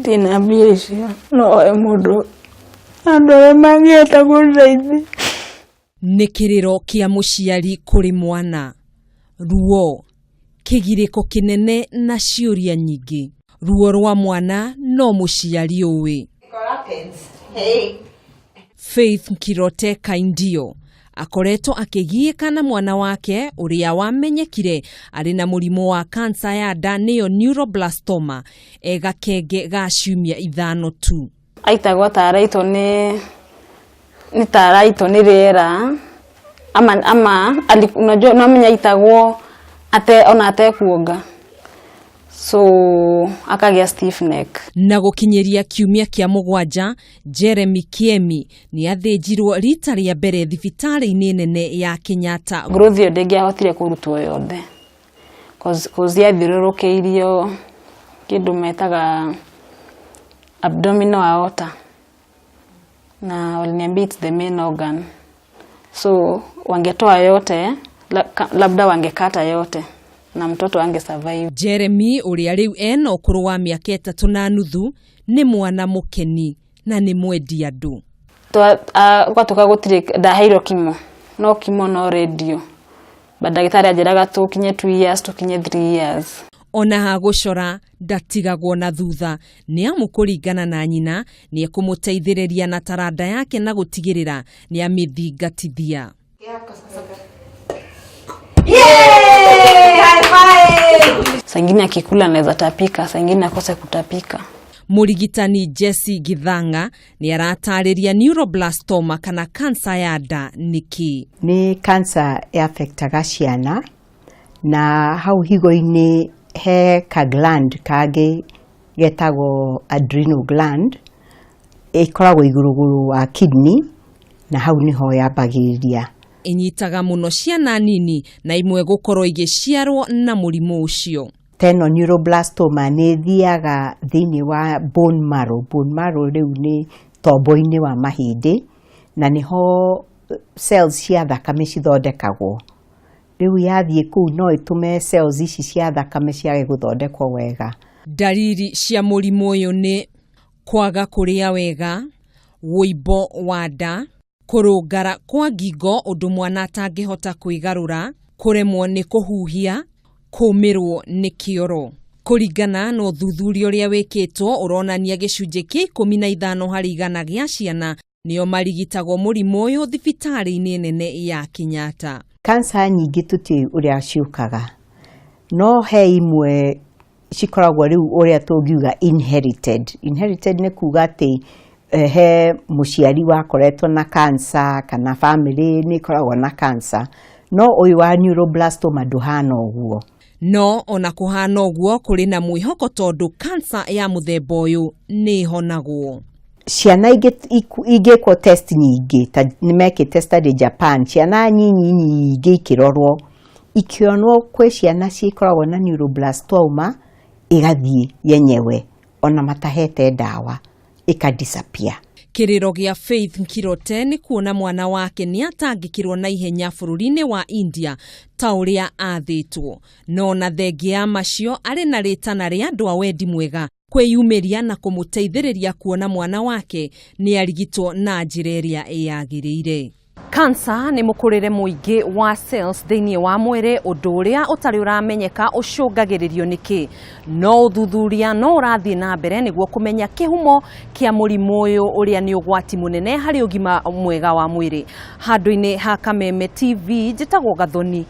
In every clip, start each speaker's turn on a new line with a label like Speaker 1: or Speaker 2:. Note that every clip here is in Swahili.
Speaker 1: tina mbia icio no mundu andore mangieta kundeithia.
Speaker 2: Nĩ kĩrĩro kĩa mũciari kũrĩ mwana, ruo, kĩgirĩko kĩnene na ciũria nyingĩ. Ruo rwa mwana no mũciari ũĩ. Faith Kirote Kaindio akoretwo akĩgiĩka na mwana wake ũrĩa wamenyekire arĩ na mũrimũ wa kansa ya nda nĩyo neuroblastoma gakenge ga ciumia 5 tu.
Speaker 1: Aitagwo taraitwo nĩ taraitwo nĩ rĩera ama unajua namenya aitagwo ona atekuonga, so akagĩa stiff neck. Na
Speaker 2: gũkinyĩria kiumia kĩa 7, Jeremy Kiemi nĩ athĩnjirwo rita rĩa mbere thibitarĩ-inĩ nene ya Kenyatta.
Speaker 1: Growth yo ndĩngĩahotire kũrutwo yothe cause yathiũrũrũkĩirio kĩndũ metaga abdominal aorta na waliniambia it's the main organ, so wangetoa yote labda wangekata yote na mtoto ange survive.
Speaker 2: Jeremy ũrĩa rĩu ena ũkũrũ wa mĩaka 3.5 nĩ mwana mũkeni na nĩ mwendi andũ.
Speaker 1: Gwatuka gũtirĩ ndaheirwo kimo, no kimo no radio, ndagĩtarĩ anjĩraga tũkinye 2 years tũkinye 3 years.
Speaker 2: Ona hagũcora ndatigagwo na thutha, nĩ amu kũringana na nyina nĩ ekũmũteithĩrĩria na taranda yake na gũtigĩrĩra nĩ amĩthingatithia.
Speaker 1: Sangine akikula anaweza tapika, sangine akose kutapika.
Speaker 2: Mũrigitani Jesse Githanga nĩ aratarĩria neuroblastoma kana kansa ya nda nĩkĩ.
Speaker 3: Nĩ kansa affectaga ciana na hau higo-inĩ he ka gland kage getagwo adrenal gland ikoragwo igũrũ wa kidney na hau niho yambagĩrĩria.
Speaker 2: Inyitaga mũno ciana nini na imwe gũkorwo igĩciarwo na mũrimũ ũcio.
Speaker 3: Teno neuroblastoma nĩ thiaga thĩinĩ wa bone marrow. Bone marrow rĩu nĩ tombo-inĩ wa mahĩndĩ na niho cells cia thakame cithondekagwo. Rĩu yathiĩ kũu no ĩtũme cells ici cia thakame ciage gũthondekwo wega.
Speaker 2: Dariri cia mũrimũ ũyũ nĩ kwaga kũrĩa wega, wũimbo wa nda, kũrũngara kwa ngingo ũndũ mwana atangĩhota kwĩgarũra, kũremwo nĩ kũhuhia, kũmĩrwo nĩ kĩoro. Kũringana na ũthuthuria ũrĩa wĩkĩtwo ũronania gĩcunjĩ kĩa 15 harĩ 100 gĩa ciana nĩo marigitagwo mũrimũ ũyũ thibitarĩ-inĩ nene ya Kenyatta.
Speaker 3: Kansa nyingĩ tũtiũĩ ũrĩa ciũkaga, no he imwe cikoragwo rĩu ũrĩa tũngiuga inherited. Inherited nĩ kuga atĩ he mũciari wakoretwo na kansa kana family nĩ ikoragwo na kansa, no ũyũ wa neuroblastoma ndũhana ũguo.
Speaker 2: No ona kũhana ũguo kũrĩ na mwĩhoko tondũ kansa ya mũthemba ũyũ nĩ ihonagwo.
Speaker 3: Ciana ingĩkwo test nyingĩ, ta nĩmekĩte study Japan, ciana nyingĩ ikĩrorwo, ikĩonwo kwĩ ciana cikoragwo na neuroblastoma igathiĩ yenyewe ona matahete ndawa ikadisappear.
Speaker 2: Kĩrĩro gĩa Faith Kirote nĩ kuona mwana wake nĩ atangĩkirwo na ihenya bũrũri-inĩ wa India ta ũrĩa athĩtwo, no na thengia ya macio arĩ na rĩtana rĩa andũ a wendi mwega kwĩyumĩria na kũmũteithĩrĩria kuona mwana wake nĩ arigitwo na njĩra ĩrĩa yagĩrĩire. Kansa nĩ mũkũrĩre mũingĩ wa cells thĩinĩ wa mwĩrĩ, ũndũ ũrĩa ũtarĩ ũramenyeka ũcũngagĩrĩrio nĩkĩ. No ũthuthuria no ũrathiĩ na mbere nĩguo kũmenya kĩhumo kĩa mũrimũ ũyũ ũrĩa nĩ ũgwati mũnene harĩ ũgima mwega wa mwĩrĩ. Handũ-inĩ ha Kameme TV njĩtagwo Gathoni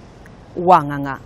Speaker 2: wa Ng'ang'a.